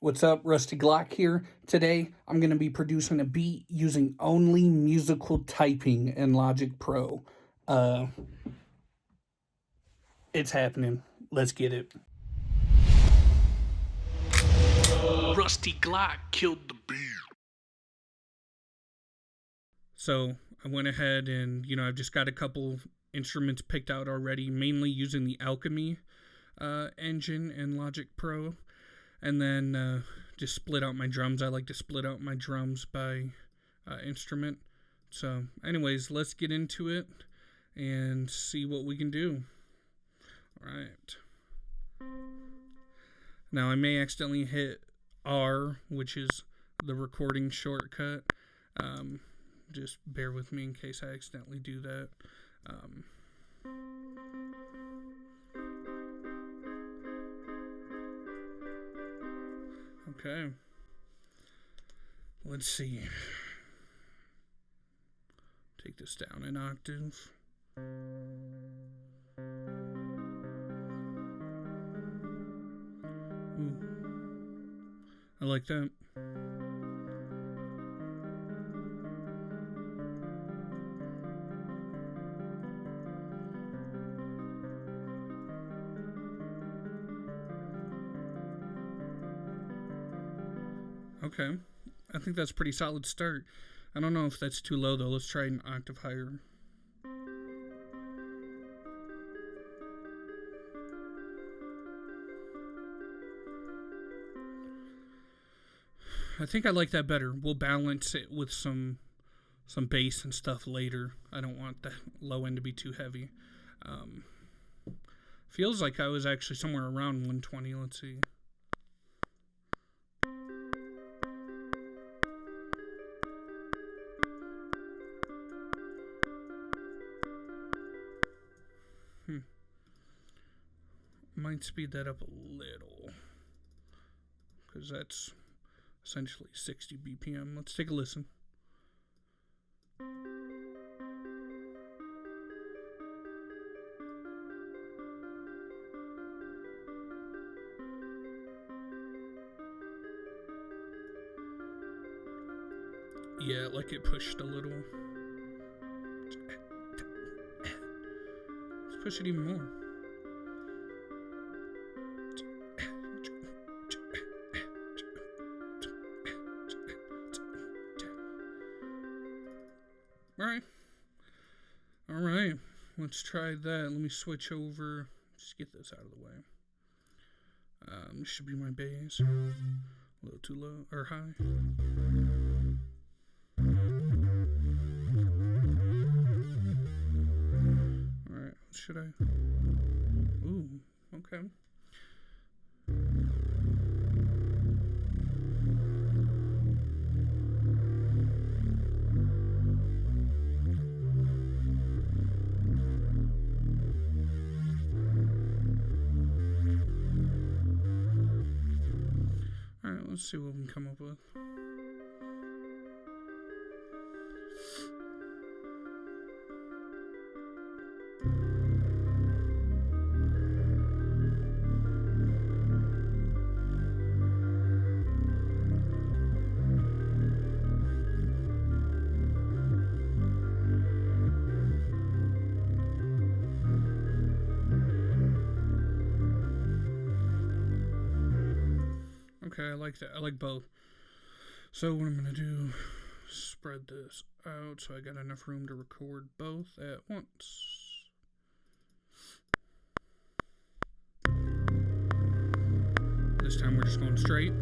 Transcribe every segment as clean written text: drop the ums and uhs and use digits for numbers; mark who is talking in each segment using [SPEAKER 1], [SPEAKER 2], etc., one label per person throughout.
[SPEAKER 1] What's up, Rusty Glock here. Today, I'm going to be producing a beat using only musical typing in Logic Pro. Uh, it's happening. Let's get it. Rusty Glock killed the beat. So I went ahead and, I've just got a couple instruments picked out already, mainly using the Alchemy engine in Logic Pro. And then just split out my drums. I like to split out my drums by instrument. So anyways, let's get into it and see what we can do. All right. Now I may accidentally hit R, which is the recording shortcut. Just bear with me in case I accidentally do that. Okay. Let's see. Take this down an octave. Ooh. I like that. Okay, I think that's a pretty solid start. I don't know if that's too low though. Let's try an octave higher. I think I like that better. We'll balance it with some bass and stuff later. I don't want the low end to be too heavy. Feels like I was actually somewhere around 120. Let's see. Might speed that up a little, because that's essentially 60 BPM. Let's take a listen. Yeah, like it pushed a little. Let's push it even more. All right, let's try that. Let me switch over. Just get this out of the way. This should be my bass. A little too low or high. All right, what should I? Ooh, okay. Let's see what we can come up with. Okay, I like that. I like both. So what I'm going to do is spread this out so I got enough room to record both at once. This time we're just going straight.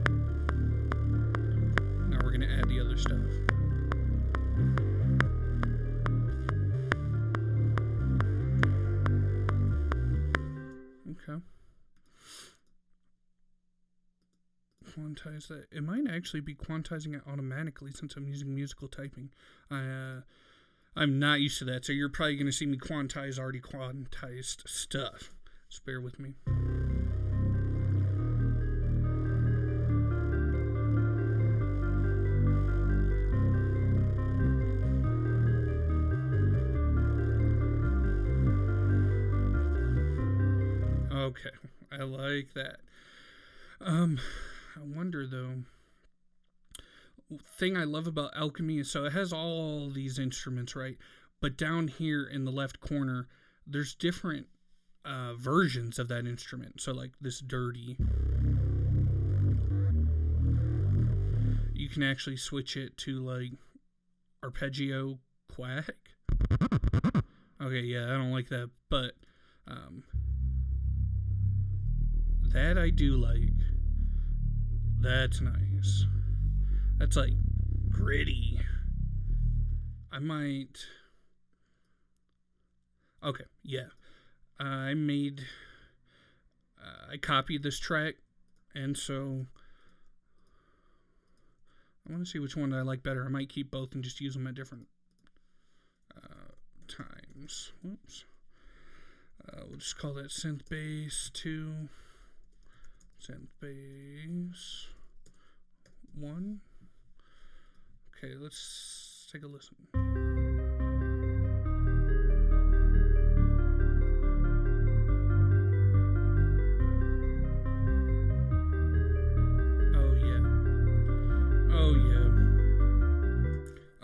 [SPEAKER 1] Now we're going to add the other stuff. Okay. Quantize that. It might actually be quantizing it automatically since I'm using musical typing. I'm not used to that, so you're probably going to see me quantize already quantized stuff. Just bear with me. Okay, I like that. I wonder though. Thing I love about Alchemy is so it has all these instruments, right? But down here in the left corner, there's different versions of that instrument. So like this dirty, you can actually switch it to like arpeggio quack. Okay, yeah, I don't like that, but that I do like. That's nice. That's like gritty. I might. Okay, yeah. I copied this track, and so I want to see which one I like better. I might keep both and just use them at different times. Whoops. We'll just call that synth bass 2, synth bass 1. Okay, let's take a listen. Oh yeah.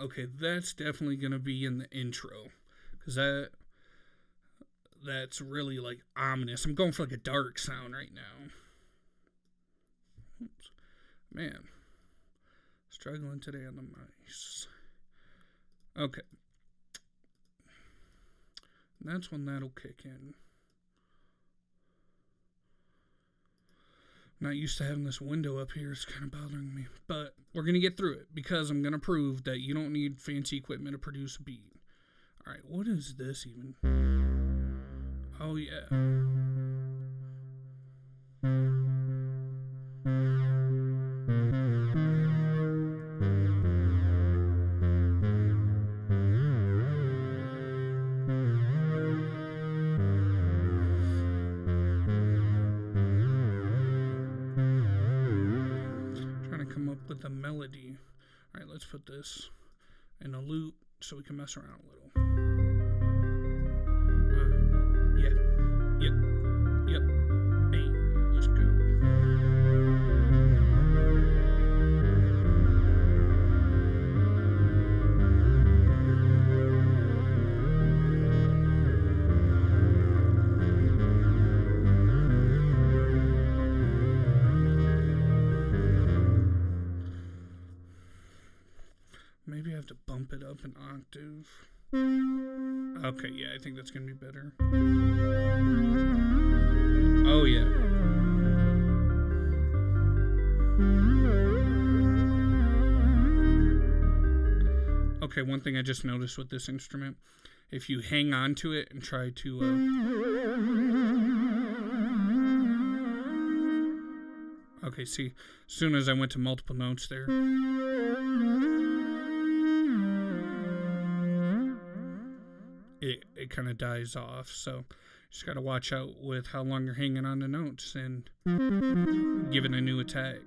[SPEAKER 1] Okay, that's definitely gonna be in the intro, cause that's really like ominous. I'm going for like a dark sound right now. Oops. Man, struggling today on the mice. Okay, that's when that'll kick in. Not used to having this window up here. It's kind of bothering me. But we're going to get through it because I'm going to prove that you don't need fancy equipment to produce a beat. Alright, what is this even? Oh, yeah. With a melody. Alright, let's put this in a loop so we can mess around a little. Yeah. Yep. Hey, let's go. Maybe I have to bump it up an octave. Okay, yeah, I think that's gonna be better. Oh, yeah. Okay, one thing I just noticed with this instrument, if you hang on to it and try to, okay, see, as soon as I went to multiple notes there, it kind of dies off. So just got to watch out with how long you're hanging on the notes and give it a new attack.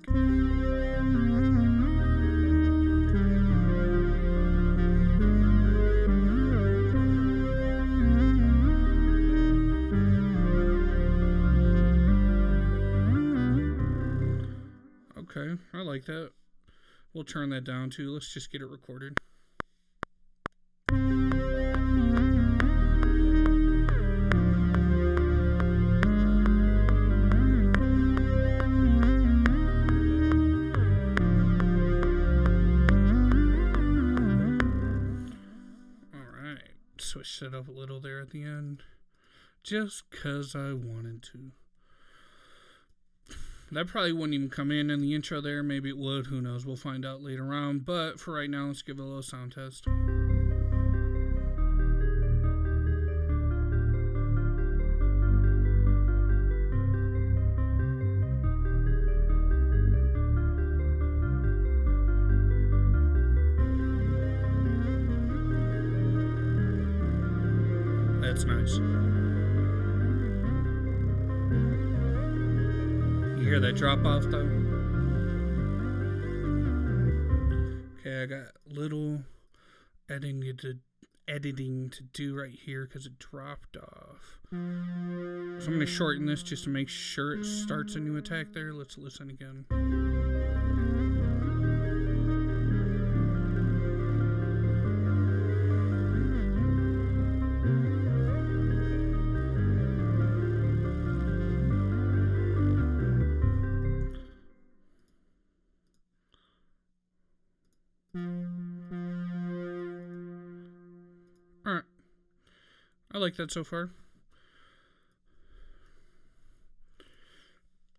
[SPEAKER 1] Okay, I like that. We'll turn that down too. Let's just get it recorded. Switched it up a little there at the end just because I wanted to. That probably wouldn't even come in the intro there. Maybe it would. Who knows? We'll find out later on. But for right now, let's give it a little sound test. That's nice. You hear that drop off though? Okay, I got little editing to do right here because it dropped off. So I'm going to shorten this just to make sure it starts a new attack there. Let's listen again. Alright. I like that so far.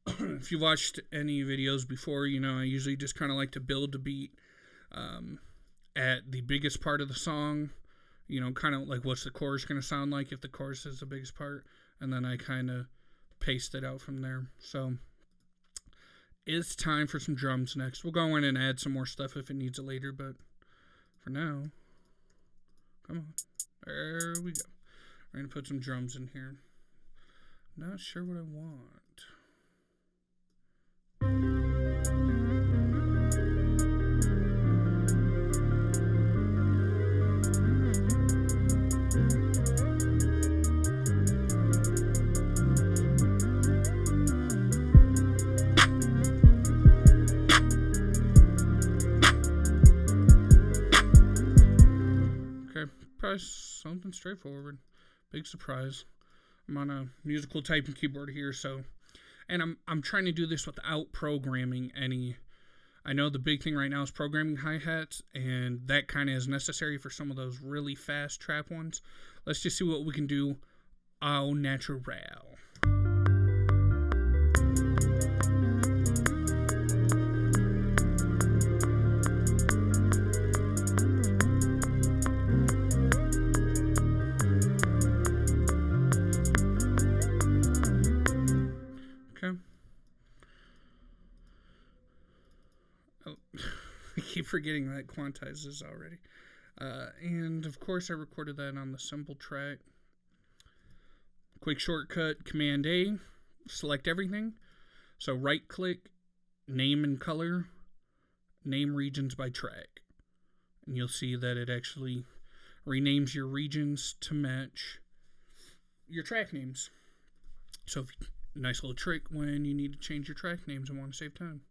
[SPEAKER 1] If you watched any videos before, you know I usually just kind of like to build a beat at the biggest part of the song. You know, kind of like what's the chorus going to sound like if the chorus is the biggest part. And then I kind of paste it out from there. So it's time for some drums next. We'll go in and add some more stuff if it needs it later. But for now, come on. There we go. We're going to put some drums in here. Not sure what I want. Probably something straightforward. Big surprise. I'm on a musical typing keyboard here, so, and I'm trying to do this without programming any. I know the big thing right now is programming hi-hats, and that kind of is necessary for some of those really fast trap ones. Let's just see what we can do au natural. I keep forgetting that quantizes already. And of course I recorded that on the cymbal track. Quick shortcut, Command A, select everything. So right click, name and color, name regions by track. And you'll see that it actually renames your regions to match your track names. So nice little trick when you need to change your track names and want to save time.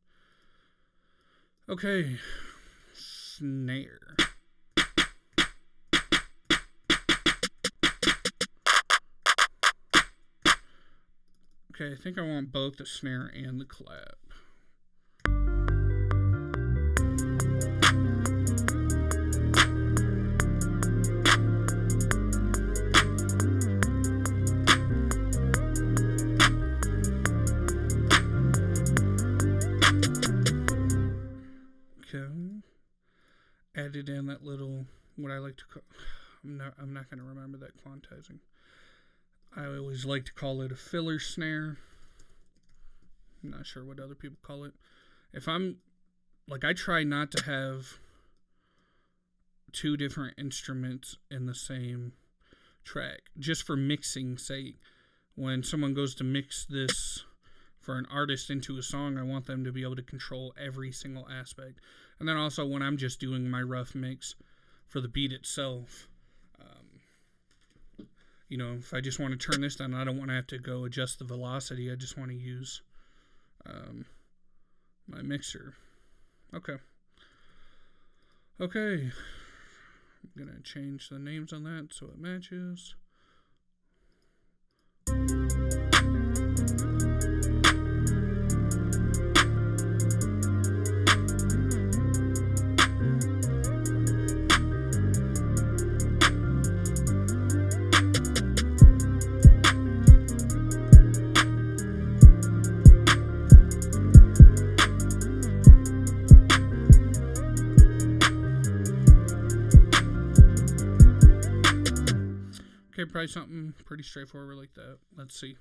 [SPEAKER 1] Okay, snare. Okay, I think I want both the snare and the clap. Added in that little, what I like to call, I'm not going to remember that quantizing. I always like to call it a filler snare. I'm not sure what other people call it. If I'm, like, I try not to have two different instruments in the same track, just for mixing sake. When someone goes to mix this for an artist into a song, I want them to be able to control every single aspect. And then also when I'm just doing my rough mix for the beat itself, you know, if I just want to turn this down, I don't want to have to go adjust the velocity. I just want to use my mixer. Okay. I'm going to change the names on that so it matches. Okay, probably something pretty straightforward like that. Let's see.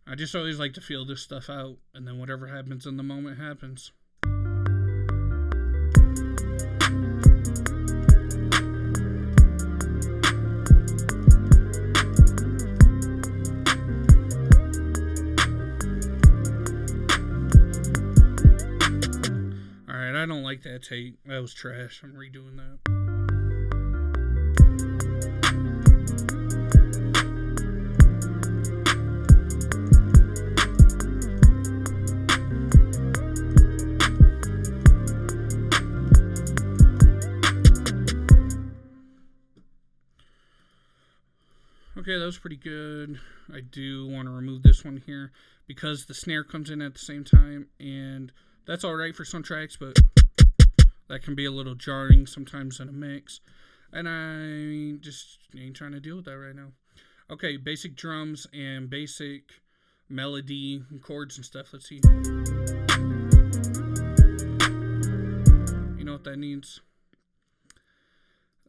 [SPEAKER 1] I just always like to feel this stuff out, and then whatever happens in the moment happens. Alright, I don't like that take. That was trash. I'm redoing that. Okay, that was pretty good. I do want to remove this one here because the snare comes in at the same time, and that's alright for some tracks, but that can be a little jarring sometimes in a mix. And I just ain't trying to deal with that right now. Okay, basic drums and basic melody and chords and stuff. Let's see. You know what that needs?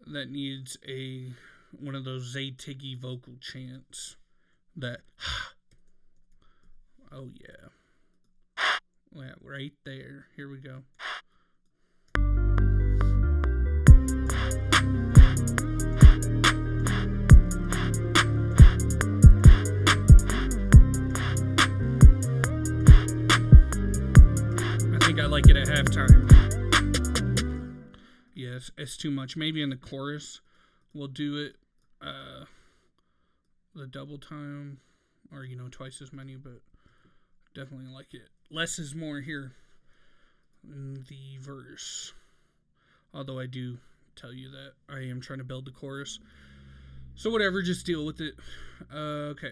[SPEAKER 1] That needs one of those Zay-Tiggy vocal chants. That, oh yeah. Yeah, right there. Here we go. I think I like it at halftime. Yes, it's too much. Maybe in the chorus we'll do it the double time, or twice as many, but definitely like it. Less is more here in the verse. Although I do tell you that I am trying to build the chorus. So whatever, just deal with it. Okay.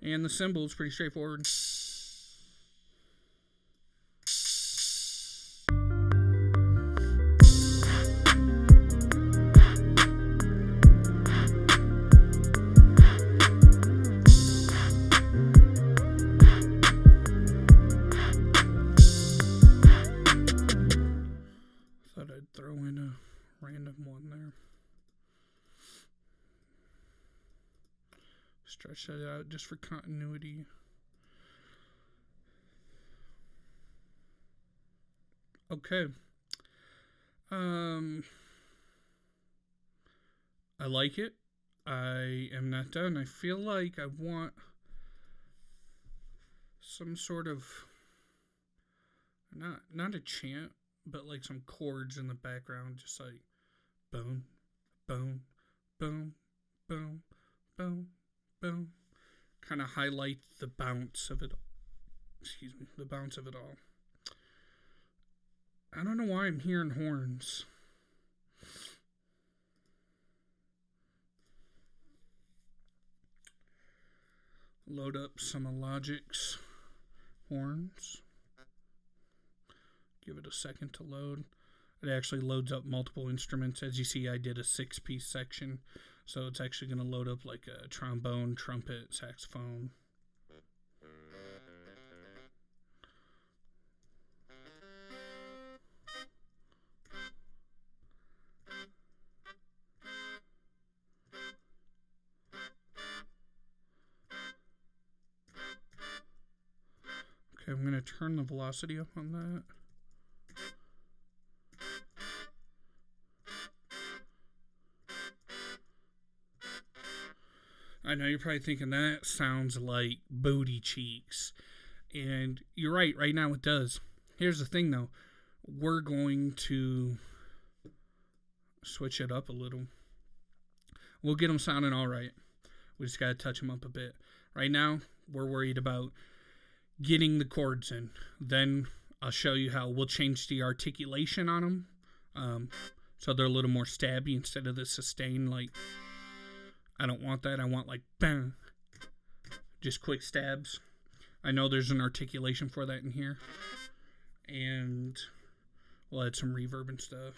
[SPEAKER 1] And the cymbal is pretty straightforward. Thought I'd throw in a random one there. Stretch that out just for continuity. Okay. I like it. I am not done. I feel like I want some sort of not a chant, but like some chords in the background, just like boom, boom, boom, boom, boom, boom. Kind of highlight the bounce of it. The bounce of it all. I don't know why I'm hearing horns. Load up some of Logic's horns. Give it a second to load. It actually loads up multiple instruments. As you see, I did a 6-piece section. So it's actually going to load up like a trombone, trumpet, saxophone. Okay, I'm going to turn the velocity up on that. I know you're probably thinking that sounds like booty cheeks. And you're right. Right now it does. Here's the thing, though. We're going to switch it up a little. We'll get them sounding all right. We just got to touch them up a bit. Right now, we're worried about getting the chords in. Then I'll show you how we'll change the articulation on them. So they're a little more stabby instead of the sustain, like... I don't want that. I want like bang. Just quick stabs. I know there's an articulation for that in here. And we'll add some reverb and stuff.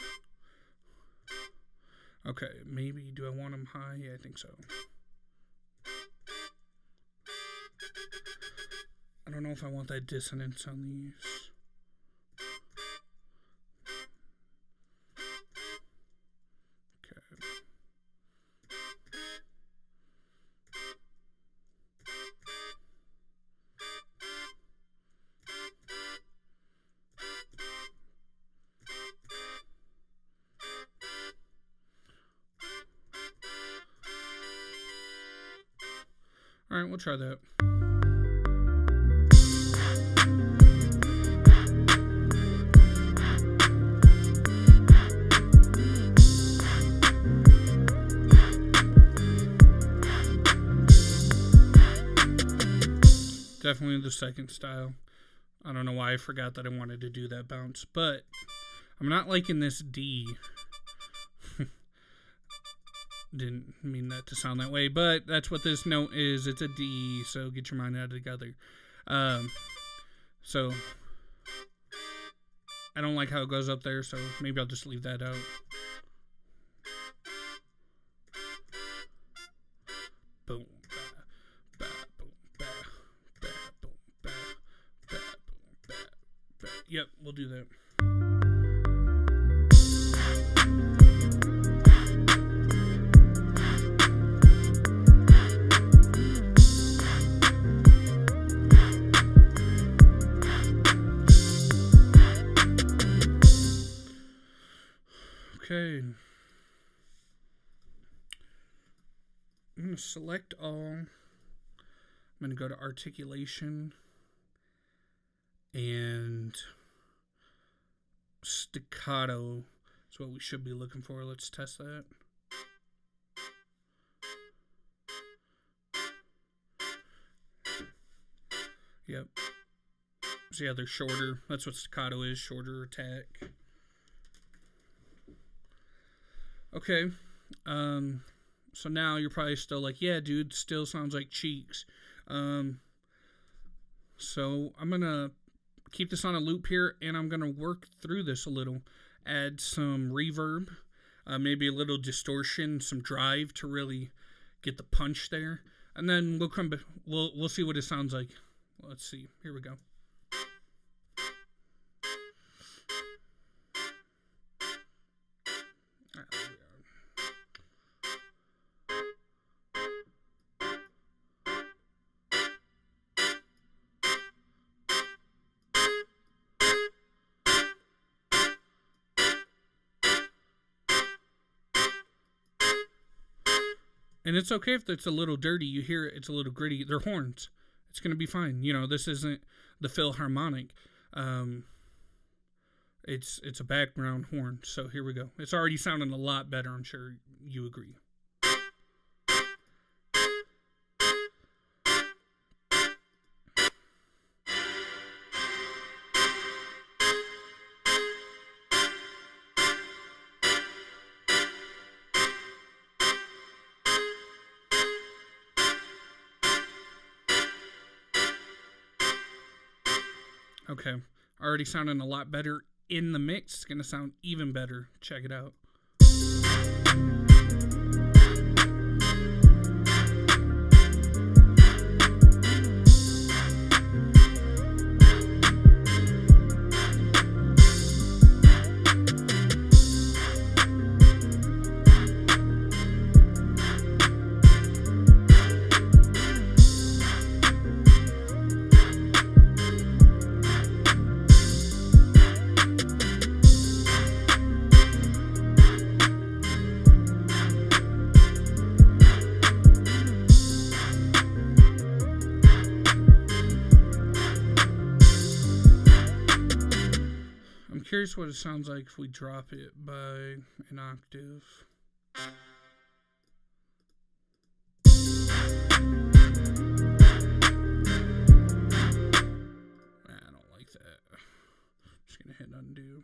[SPEAKER 1] Okay, maybe do I want them high? Yeah, I think so. I don't know if I want that dissonance on these. Alright, we'll try that. Definitely the second style. I don't know why I forgot that I wanted to do that bounce, but I'm not liking this D. Didn't mean that to sound that way, but that's what this note is. It's a D, so get your mind out together. So I don't like how it goes up there, so maybe I'll just leave that out. Boom. Ba, boom, ba, ba, boom, ba, ba, boom, ba, ba. Yep, we'll do that. Okay. I'm going to select all. I'm going to go to articulation and staccato. That's what we should be looking for. Let's test that. Yep. So yeah, they're shorter. That's what staccato is, shorter attack. Okay. So now you're probably still like, yeah, dude, still sounds like Cheeks. So I'm going to keep this on a loop here, and I'm going to work through this a little. Add some reverb, maybe a little distortion, some drive to really get the punch there. And then we'll come back. We'll see what it sounds like. Let's see. Here we go. And it's okay if it's a little dirty. You hear it, it's a little gritty. They're horns. It's going to be fine. You know, this isn't the Philharmonic. It's a background horn. So here we go. It's already sounding a lot better. I'm sure you agree. Okay, already sounding a lot better in the mix. It's going to sound even better. Check it out. Curious what it sounds like if we drop it by an octave. I don't like that. I'm just gonna hit undo.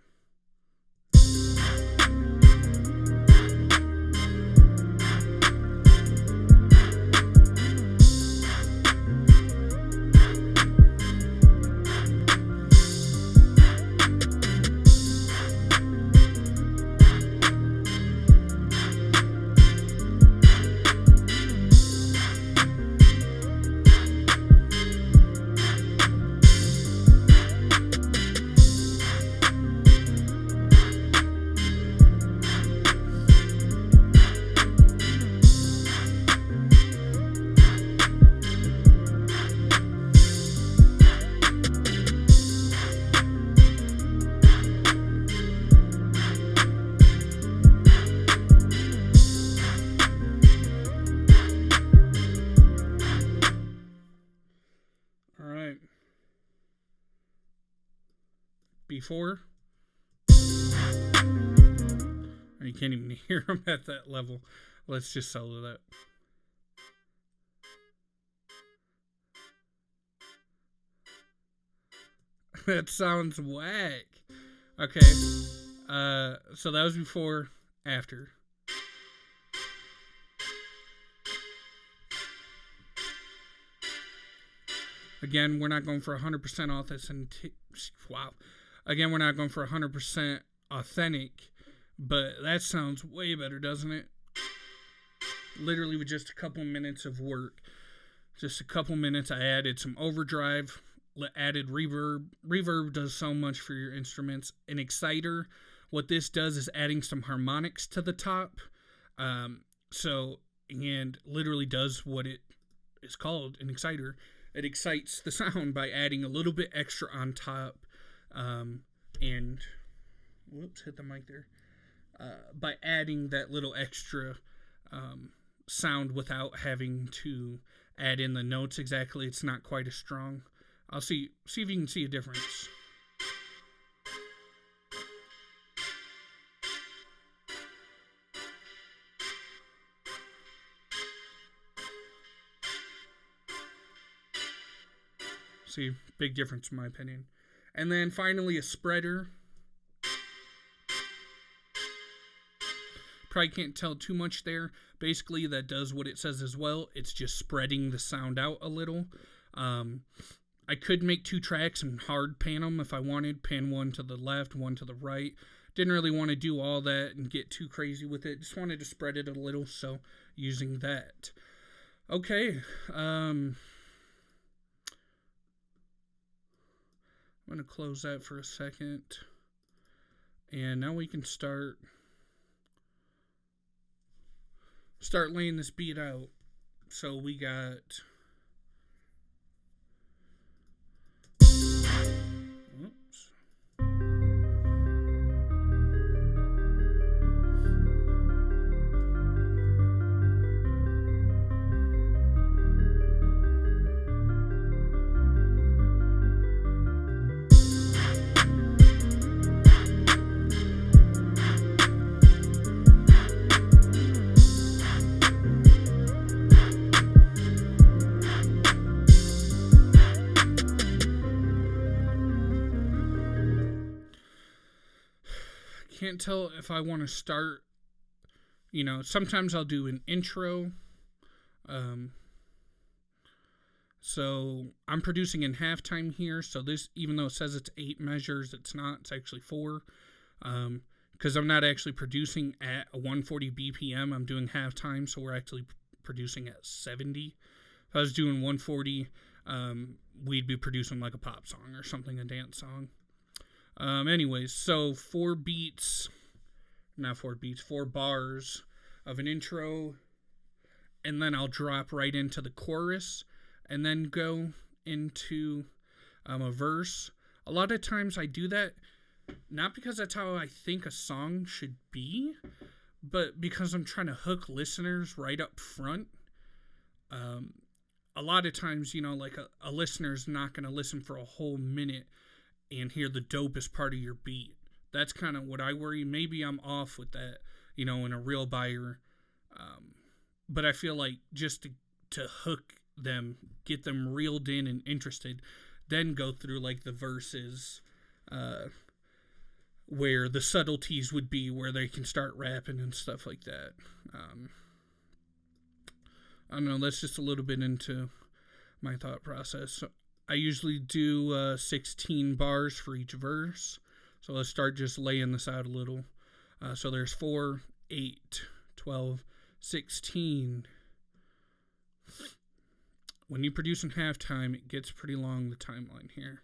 [SPEAKER 1] Before, you can't even hear them at that level. Let's just solo that. That sounds whack. Okay, so that was before, after. Again, we're not going for 100% authentic. Wow. Again, we're not going for 100% authentic, but that sounds way better, doesn't it? Literally with just a couple minutes of work. Just a couple minutes, I added some overdrive, added reverb. Reverb does so much for your instruments. An exciter, what this does is adding some harmonics to the top. And literally does what it is called, an exciter. It excites the sound by adding a little bit extra on top. And whoops, hit the mic there. By adding that little extra sound without having to add in the notes exactly. It's not quite as strong. I'll see if you can see a difference. See, big difference in my opinion. And then finally a spreader. Probably can't tell too much there. Basically, that does what it says as well. It's just spreading the sound out a little. I could make 2 tracks and hard pan them if I wanted. Pan one to the left, one to the right. Didn't really want to do all that and get too crazy with it. Just wanted to spread it a little, so using that. Okay. I'm going to close that for a second. And now we can start laying this beat out. So we got whoops. Can't tell if I want to start, sometimes I'll do an intro. So I'm producing in halftime here. So this, even though it says it's 8 measures, it's not, it's actually 4. Because I'm not actually producing at a 140 BPM. I'm doing halftime. So we're actually producing at 70. If I was doing 140, we'd be producing like a pop song or something, a dance song. Anyways, so 4 bars of an intro, and then I'll drop right into the chorus, and then go into a verse. A lot of times I do that, not because that's how I think a song should be, but because I'm trying to hook listeners right up front. A lot of times, like a listener's not going to listen for a whole minute and hear the dopest part of your beat. That's kind of what I worry. Maybe I'm off with that, in a real buyer. But I feel like just to hook them, get them reeled in and interested, then go through like the verses where the subtleties would be, where they can start rapping and stuff like that. I don't know, that's just a little bit into my thought process. So I usually do 16 bars for each verse. So let's start just laying this out a little. So there's 4, 8, 12, 16. When you produce in halftime, it gets pretty long, the timeline here.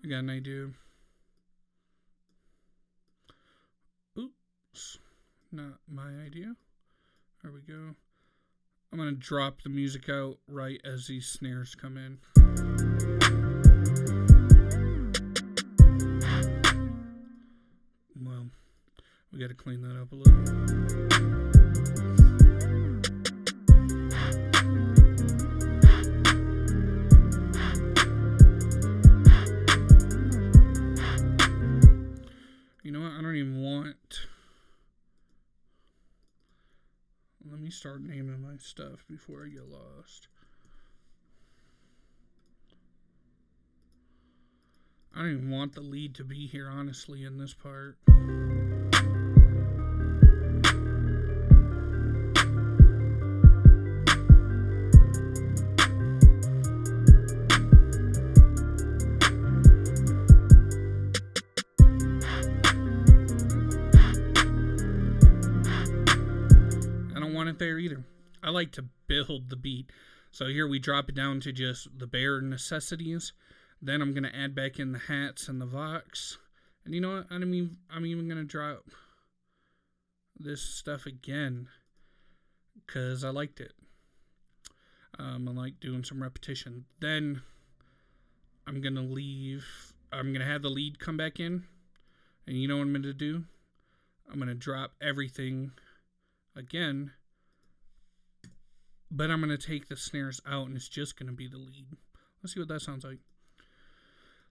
[SPEAKER 1] Again, I do. Oops. Not my idea. There we go. I'm going to drop the music out right as these snares come in. Well, we got to clean that up a little. Let me start naming my stuff before I get lost. I don't even want the lead to be here, honestly, in this part. I don't want it there either. I like to build the beat. So here we drop it down to just the bare necessities. Then I'm going to add back in the hats and the vox. And you know what? I'm even going to drop this stuff again because I liked it. I like doing some repetition. Then I'm going to have the lead come back in. And you know what I'm going to do? I'm going to drop everything again. But I'm going to take the snares out and it's just going to be the lead. Let's see what that sounds like.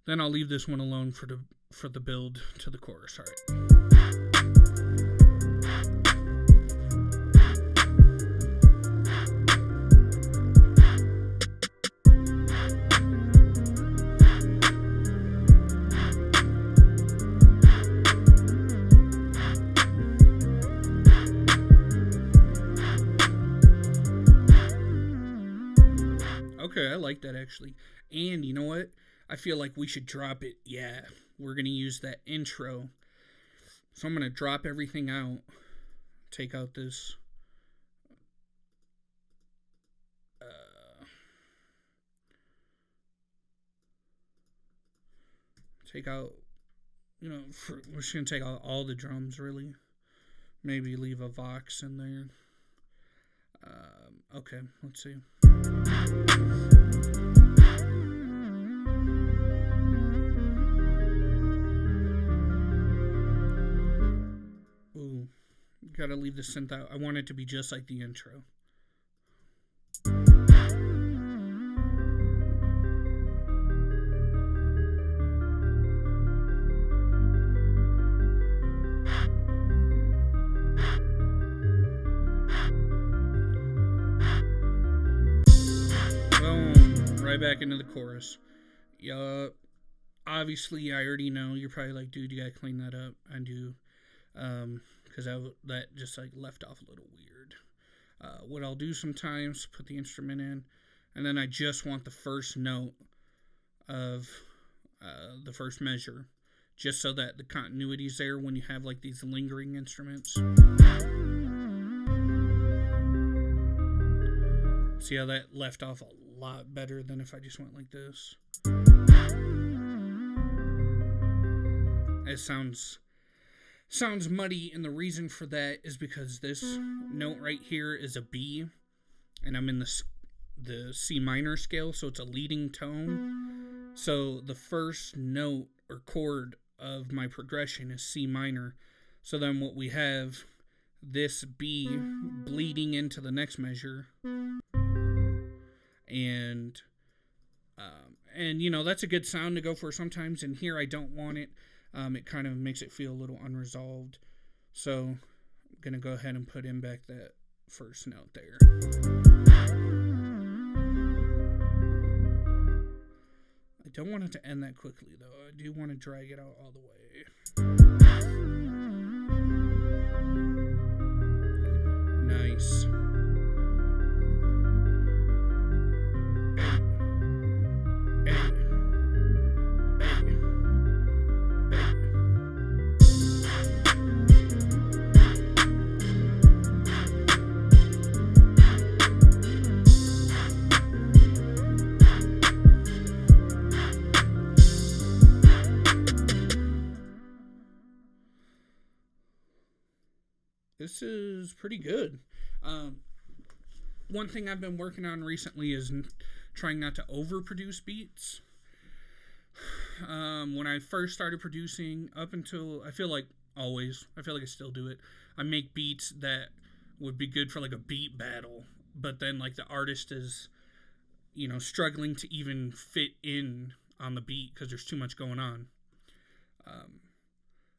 [SPEAKER 1] Then I'll leave this one alone for the build to the chorus. All right. Okay, I like that actually. And you know what? I feel like we should drop it. Yeah, we're going to use that intro. So I'm going to drop everything out. Take out this. Take out, we're just going to take out all the drums, really. Maybe leave a vox in there. Okay, let's see. Ooh, gotta leave the synth out. I want it to be just like the intro. Right back into the chorus. Yup. Obviously, I already know. You're probably like, dude, you gotta clean that up. I do. Because that just like left off a little weird. What I'll do sometimes, put the instrument in, and then I just want the first note of the first measure, just so that the continuity's there when you have like these lingering instruments. See how that left off a lot better than if I just went like this. It sounds muddy, and the reason for that is because this note right here is a B, and I'm in the C minor scale, so it's a leading tone. So the first note or chord of my progression is C minor. So then what we have, this B bleeding into the next measure. And that's a good sound to go for sometimes. And here I don't want it. It kind of makes it feel a little unresolved. So I'm going to go ahead and put in back that first note there. I don't want it to end that quickly, though. I do want to drag it out all the way. Nice. This is pretty good. One thing I've been working on recently is trying not to overproduce beats. When I first started producing, up until, I feel like I still do it. I make beats that would be good for like a beat battle, but then like the artist is, struggling to even fit in on the beat because there's too much going on.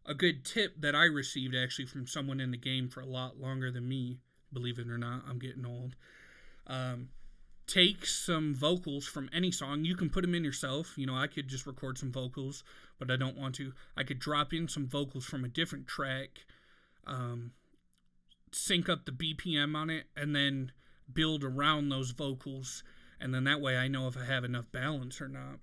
[SPEAKER 1] A good tip that I received actually from someone in the game for a lot longer than me believe it or not, I'm getting old. Take some vocals from any song. You can put them in yourself. You know, I could just record some vocals, but I don't want to. I could drop in some vocals from a different track, sync up the BPM on it, and then build around those vocals. And then that way I know if I have enough balance or not.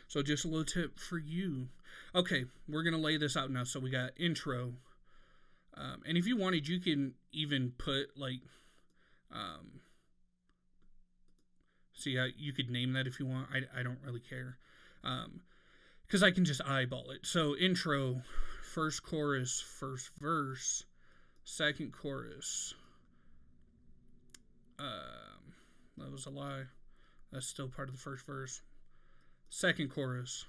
[SPEAKER 1] So just a little tip for you. Okay, we're going to lay this out now. So we got intro. And if you wanted, you can even put like... see, you could name that if you want. I don't really care. Because I can just eyeball it. So intro, first chorus, first verse, second chorus. That was a lie. That's still part of the first verse. Second chorus,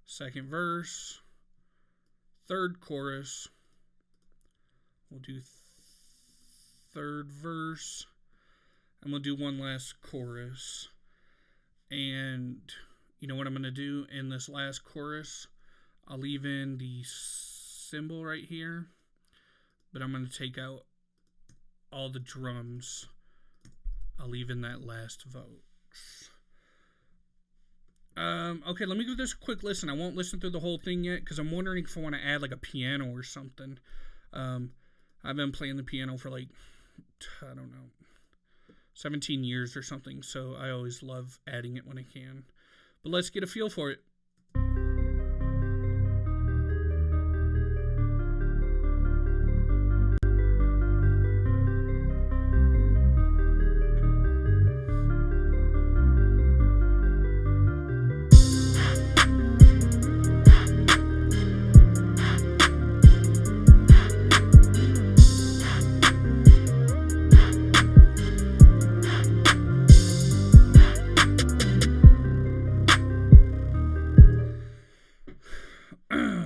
[SPEAKER 1] second verse, third chorus. We'll do third verse, and we'll do one last chorus. And you know what I'm going to do in this last chorus? I'll leave in the cymbal right here, but I'm going to take out all the drums. I'll leave in that last vote. Okay, let me give this a quick listen. I won't listen through the whole thing yet, because I'm wondering if I want to add like a piano or something. I've been playing the piano for like, I don't know, 17 years or something, so I always love adding it when I can. But let's get a feel for it.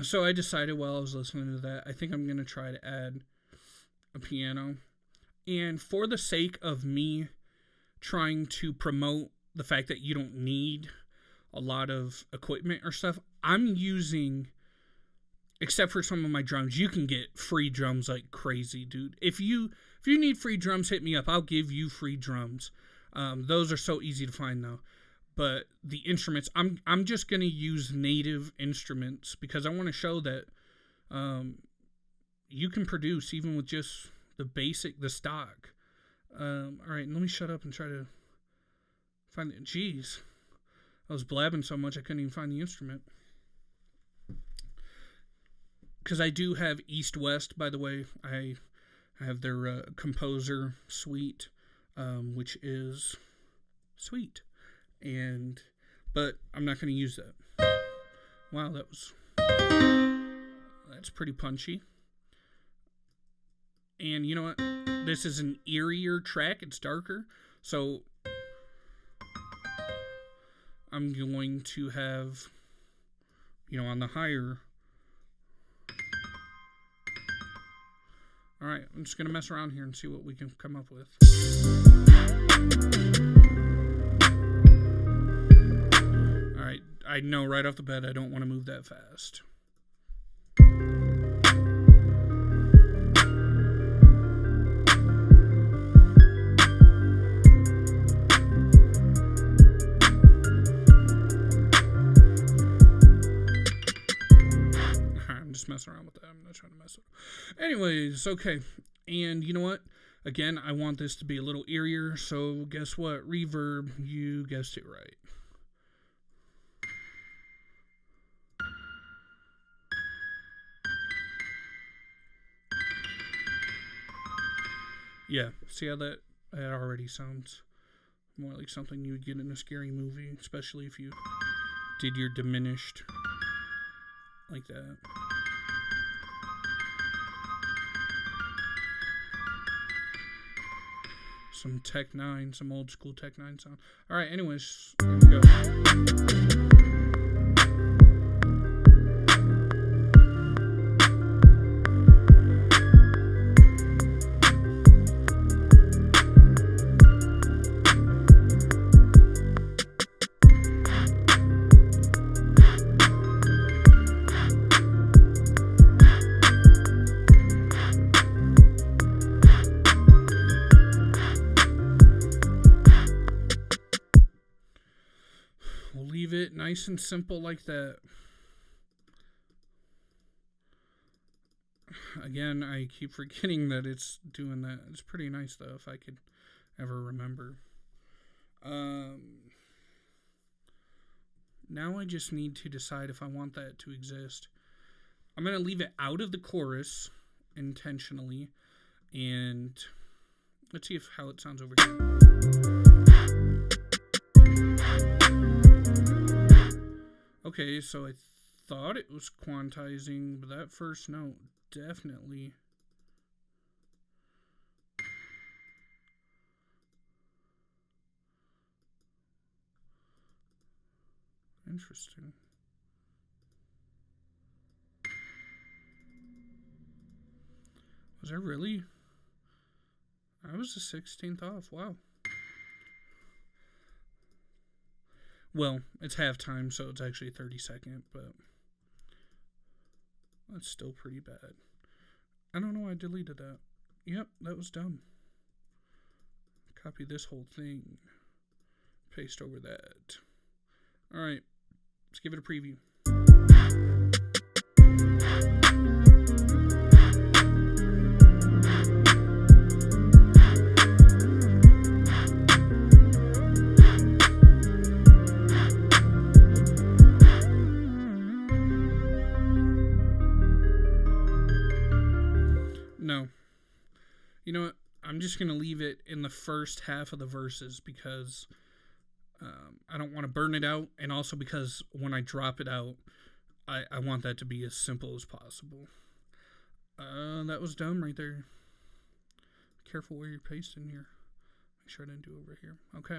[SPEAKER 1] So I decided while I was listening to that, I think I'm going to try to add a piano. And for the sake of me trying to promote the fact that you don't need a lot of equipment or stuff, I'm using, except for some of my drums, you can get free drums like crazy, dude. If you need free drums, hit me up. I'll give you free drums. Those are so easy to find now. But the instruments, I'm just going to use native instruments because I want to show that you can produce even with just the basic, the stock. All right, let me shut up and try to find it. Jeez, I was blabbing so much I couldn't even find the instrument. Because I do have East West, by the way. I have their composer suite, which is sweet. But I'm not going to use that. Wow, that's pretty punchy. And you know what? This is an eerier track. It's darker. So I'm going to have, on the higher. All right, I'm just going to mess around here and see what we can come up with. I know right off the bat I don't want to move that fast. I'm just messing around with that. I'm not trying to mess it up. Anyways, okay. And you know what? Again, I want this to be a little eerier, so guess what? Reverb, you guessed it right. Yeah, see how that already sounds more like something you would get in a scary movie, especially if you did your diminished like that. Some Tech 9, some old school Tech 9 sound. Alright, anyways, here we go. Nice and simple like that. Again, I keep forgetting that it's doing that. It's pretty nice, though, if I could ever remember. Now I just need to decide if I want that to exist. I'm going to leave it out of the chorus intentionally. And let's see how it sounds over here. Okay, so I thought it was quantizing, but that first note definitely. Interesting. Was I really? I was the 16th off. Wow. Well, it's halftime, so it's actually 32nd, but that's still pretty bad. I don't know why I deleted that. Yep, that was dumb. Copy this whole thing. Paste over that. Alright, let's give it a preview. No. You know what? I'm just going to leave it in the first half of the verses because I don't want to burn it out, and also because when I drop it out, I want that to be as simple as possible. That was dumb right there. Careful where you're pasting here. Make sure I didn't do over here. Okay.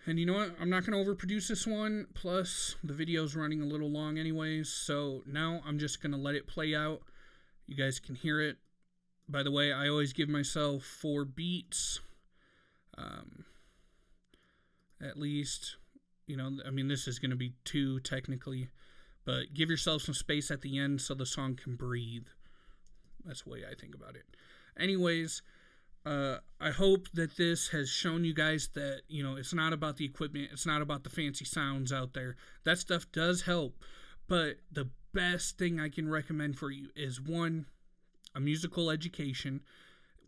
[SPEAKER 1] And you know what? I'm not going to overproduce this one. Plus, the video's running a little long anyways. So now I'm just going to let it play out. You guys can hear it. By the way, I always give myself 4 beats. At least, you know, I mean, this is going to be 2 technically. But give yourself some space at the end so the song can breathe. That's the way I think about it. Anyways, I hope that this has shown you guys that, you know, it's not about the equipment. It's not about the fancy sounds out there. That stuff does help. But the best thing I can recommend for you is, 1, a musical education.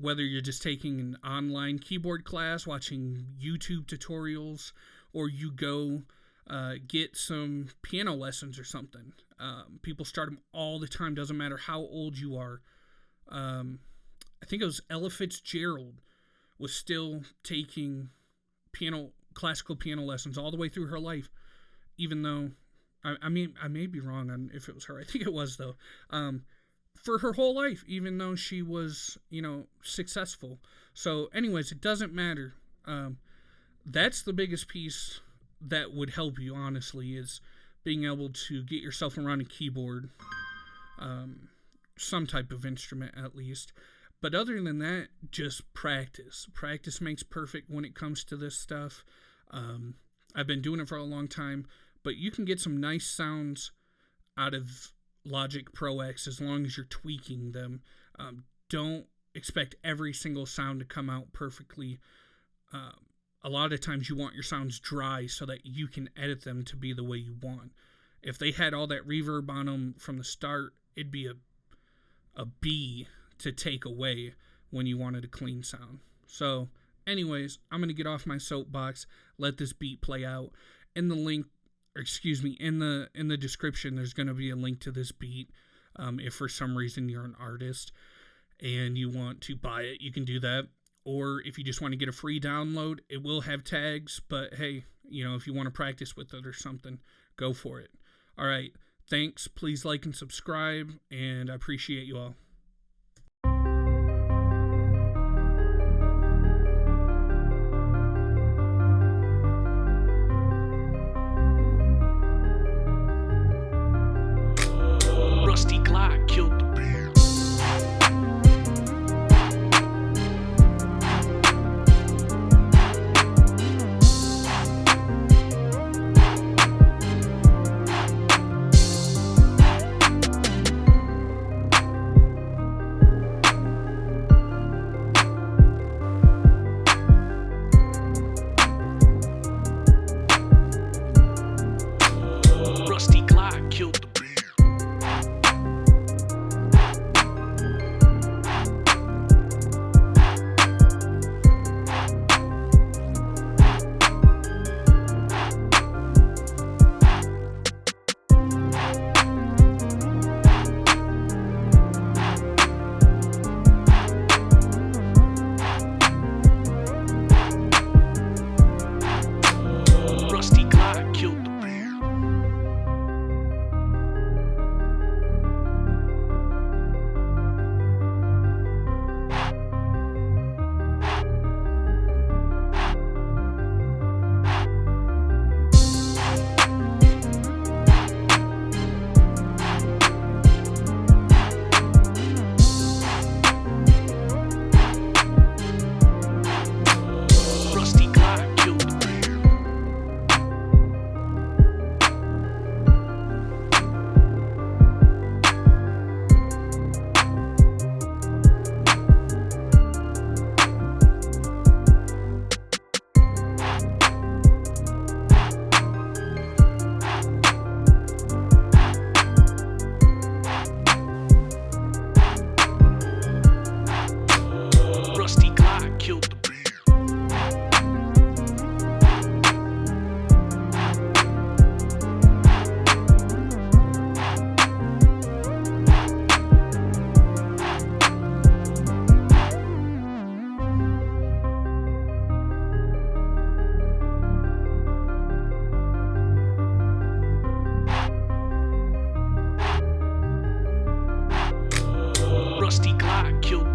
[SPEAKER 1] Whether you're just taking an online keyboard class, watching YouTube tutorials, or you go get some piano lessons or something. People start them all the time. Doesn't matter how old you are. I think it was Ella Fitzgerald was still taking classical piano lessons all the way through her life, even though, I mean, I may be wrong on if it was her. I think it was, though. For her whole life, even though she was, you know, successful. So, anyways, it doesn't matter. That's the biggest piece that would help you, honestly, is being able to get yourself around a keyboard, some type of instrument at least. But other than that, just practice. Practice makes perfect when it comes to this stuff. I've been doing it for a long time, but you can get some nice sounds out of Logic Pro X as long as you're tweaking them. Don't expect every single sound to come out perfectly. A lot of times you want your sounds dry so that you can edit them to be the way you want. If they had all that reverb on them from the start, it'd be a B to take away when you wanted a clean sound. So, anyways, I'm going to get off my soapbox, let this beat play out. In the link, in the description, there's going to be a link to this beat. If for some reason you're an artist and you want to buy it, you can do that. Or if you just want to get a free download, it will have tags. But hey, you know, if you want to practice with it or something, go for it. All right. Thanks. Please like and subscribe, and I appreciate you all.
[SPEAKER 2] Rusty Glock killed the bear. Rusty Glock killed